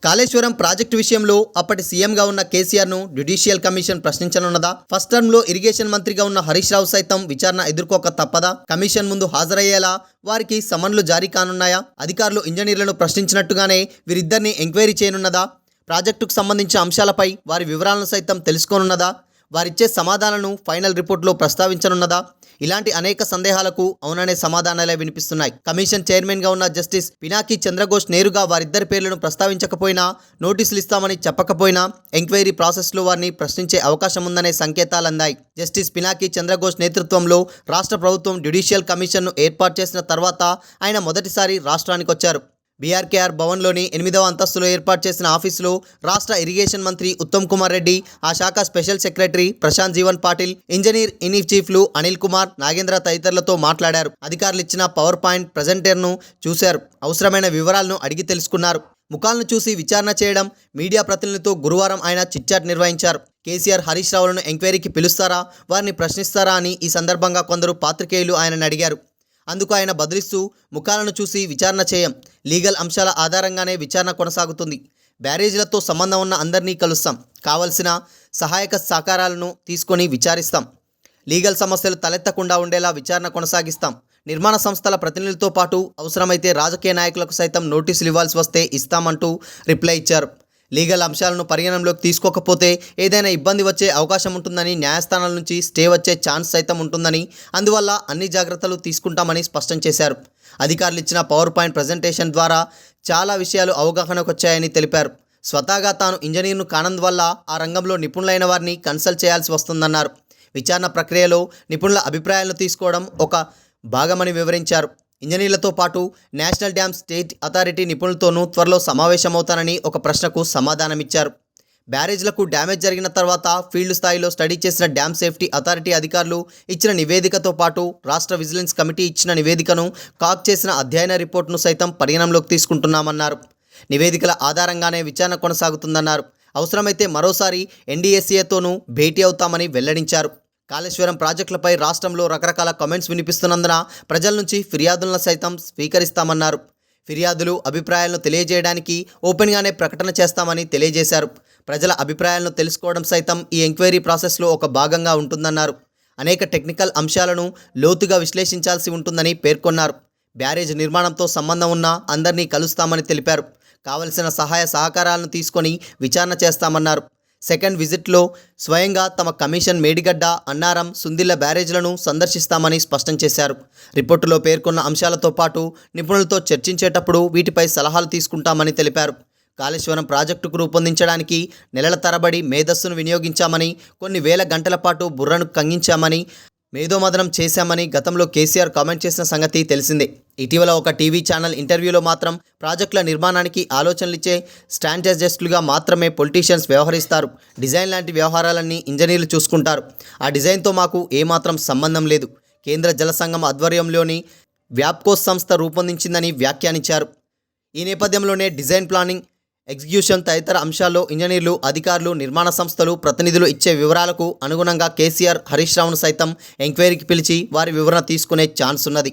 Kaleshwaram project విషయంలో అప్పటి సీఎంగా ఉన్న కేసీఆర్ను జ్యుడిషియల్ కమిషన్ ప్రశ్నించనున్నదా? ఫస్ట్ టర్మ్లో ఇరిగేషన్ మంత్రిగా ఉన్న హరీష్ రావు సైతం విచారణ ఎదుర్కోక తప్పదా? కమిషన్ ముందు హాజరయ్యేలా వారికి సమన్లు జారీ కానున్నాయా? అధికారులు ఇంజనీర్లను ప్రశ్నించినట్టుగానే వీరిద్దరిని ఎంక్వైరీ చేయనున్నదా? ప్రాజెక్టుకు సంబంధించిన అంశాలపై వారి వివరాలను సైతం తెలుసుకోనున్నదా? వారిచ్చే సమాధానాలను ఫైనల్ రిపోర్ట్లో ప్రస్తావించనున్నదా? ఇలాంటి అనేక సందేహాలకు అవుననే సమాధానాలే వినిపిస్తున్నాయి. కమిషన్ చైర్మన్గా ఉన్న జస్టిస్ పినాకి చంద్రఘోష్ నేరుగా వారిద్దరి పేర్లను ప్రస్తావించకపోయినా, నోటీసులు ఇస్తామని చెప్పకపోయినా ఎంక్వైరీ ప్రాసెస్లో వారిని ప్రశ్నించే అవకాశం ఉందనే సంకేతాలు అందాయి. జస్టిస్ పినాకి చంద్రఘోష్ నేతృత్వంలో రాష్ట్ర ప్రభుత్వం జ్యుడిషియల్ కమిషన్ను ఏర్పాటు చేసిన తర్వాత ఆయన మొదటిసారి రాష్ట్రానికి వచ్చారు. బీఆర్కేఆర్ భవన్లోని 8వ అంతస్తులో ఏర్పాటు చేసిన ఆఫీసులో రాష్ట్ర ఇరిగేషన్ మంత్రి ఉత్తమ్ కుమార్ రెడ్డి, ఆ శాఖ special secretary Prashant Jeevan Patil, engineer in చీఫ్లు అనిల్ కుమార్, నాగేంద్ర తదితరులతో మాట్లాడారు. అధికారులు ఇచ్చిన పవర్ పాయింట్ ప్రజెంటర్ను చూశారు. అవసరమైన వివరాలను అడిగి తెలుసుకున్నారు. ముఖాలను చూసి విచారణ చేయడం, మీడియా ప్రతినిధులతో గురువారం ఆయన చిట్చాట్ నిర్వహించారు. కేసీఆర్ హరీష్ రావులను ఎంక్వైరీకి పిలుస్తారా, వారిని ప్రశ్నిస్తారా అని ఈ సందర్భంగా కొందరు పాత్రికేయులు ఆయనను అడిగారు. అందుకు ఆయన బదులిస్తూ, ముఖాలను చూసి విచారణ చేయం, లీగల్ అంశాల ఆధారంగానే విచారణ కొనసాగుతుంది. బ్యారేజీలతో సంబంధం ఉన్న అందరినీ కలుస్తాం, కావలసిన సహాయక సహకారాలను తీసుకొని విచారిస్తాం, లీగల్ సమస్యలు తలెత్తకుండా ఉండేలా విచారణ కొనసాగిస్తాం. నిర్మాణ సంస్థల ప్రతినిధులతో పాటు అవసరమైతే రాజకీయ నాయకులకు సైతం నోటీసులు ఇవ్వాల్సి వస్తే ఇస్తామంటూ రిప్లై ఇచ్చారు. లీగల్ అంశాలను పరిగణనలోకి తీసుకోకపోతే ఏదైనా ఇబ్బంది వచ్చే అవకాశం ఉంటుందని, న్యాయస్థానాల నుంచి స్టే వచ్చే ఛాన్స్ సైతం ఉంటుందని, అందువల్ల అన్ని జాగ్రత్తలు తీసుకుంటామని స్పష్టం చేశారు. అధికారులు ఇచ్చిన పవర్ పాయింట్ ప్రజెంటేషన్ ద్వారా చాలా విషయాలు అవగాహనకు వచ్చాయని తెలిపారు. స్వతహాగా తాను ఇంజనీర్ను కానందువల్ల ఆ రంగంలో నిపుణులైన వారిని కన్సల్ట్ చేయాల్సి వస్తుందన్నారు. విచారణ ప్రక్రియలో నిపుణుల అభిప్రాయాలను తీసుకోవడం ఒక భాగమని వివరించారు. ఇంజనీర్లతో పాటు నేషనల్ డ్యామ్ స్టేట్ అథారిటీ నిపుణులతోనూ త్వరలో సమావేశమవుతానని ఒక ప్రశ్నకు సమాధానమిచ్చారు. బ్యారేజ్లకు డ్యామేజ్ జరిగిన తర్వాత ఫీల్డ్ స్థాయిలో స్టడీ చేసిన డ్యామ్ సేఫ్టీ అథారిటీ అధికారులు ఇచ్చిన నివేదికతో పాటు రాష్ట్ర విజిలెన్స్ కమిటీ ఇచ్చిన నివేదికను, కాక్ చేసిన అధ్యయన రిపోర్టును సైతం పరిగణనలోకి తీసుకుంటున్నామన్నారు. నివేదికల ఆధారంగానే విచారణ కొనసాగుతుందన్నారు. అవసరమైతే మరోసారి ఎన్డీఎస్ఏతోనూ భేటీ అవుతామని వెల్లడించారు. కాళేశ్వరం ప్రాజెక్టులపై రాష్ట్రంలో రకరకాల కామెంట్స్ వినిపిస్తున్నందున ప్రజల నుంచి ఫిర్యాదులను సైతం స్వీకరిస్తామన్నారు. ఫిర్యాదులు, అభిప్రాయాలను తెలియజేయడానికి ఓపెన్గానే ప్రకటన చేస్తామని తెలియజేశారు. ప్రజల అభిప్రాయాలను తెలుసుకోవడం సైతం ఈ ఎంక్వైరీ ప్రాసెస్లో ఒక భాగంగా ఉంటుందన్నారు. అనేక టెక్నికల్ అంశాలను లోతుగా విశ్లేషించాల్సి ఉంటుందని పేర్కొన్నారు. బ్యారేజ్ నిర్మాణంతో సంబంధం ఉన్న అందరినీ కలుస్తామని తెలిపారు. కావలసిన సహాయ సహకారాలను తీసుకొని విచారణ చేస్తామన్నారు. సెకండ్ విజిట్లో స్వయంగా తమ కమిషన్ మేడిగడ్డ, అన్నారం, సుందిళ్ల బ్యారేజ్లను సందర్శిస్తామని స్పష్టం చేశారు. రిపోర్టులో పేర్కొన్న అంశాలతో పాటు నిపుణులతో చర్చించేటప్పుడు వీటిపై సలహాలు తీసుకుంటామని తెలిపారు. కాళేశ్వరం ప్రాజెక్టుకు రూపొందించడానికి నెలల తరబడి మేధస్సును వినియోగించామని, కొన్ని వేల గంటల పాటు బుర్రను కంగించామని, మేధోమదనం చేశామని గతంలో కేసీఆర్ కామెంట్ చేసిన సంగతి తెలిసిందే. ఇటీవల ఒక టీవీ ఛానల్ ఇంటర్వ్యూలో మాత్రం ప్రాజెక్టుల నిర్మాణానికి ఆలోచనలిచ్చే స్ట్రాటజిస్టులుగా మాత్రమే పొలిటీషియన్స్ వ్యవహరిస్తారు, డిజైన్ లాంటి వ్యవహారాలన్నీ ఇంజనీర్లు చూసుకుంటారు, ఆ డిజైన్తో మాకు ఏమాత్రం సంబంధం లేదు, కేంద్ర జల సంఘం ఆధ్వర్యంలోని వ్యాప్కోస్ సంస్థ రూపొందించిందని వ్యాఖ్యానించారు. ఈ నేపథ్యంలోనే డిజైన్, ప్లానింగ్, ఎగ్జిక్యూషన్ తదితర అంశాల్లో ఇంజనీర్లు, అధికారులు, నిర్మాణ సంస్థలు ప్రతినిధులు ఇచ్చే వివరాలకు అనుగుణంగా కేసీఆర్ హరీష్ రావును సైతం ఎంక్వైరీకి పిలిచి వారి వివరణ తీసుకునే ఛాన్స్ ఉన్నది.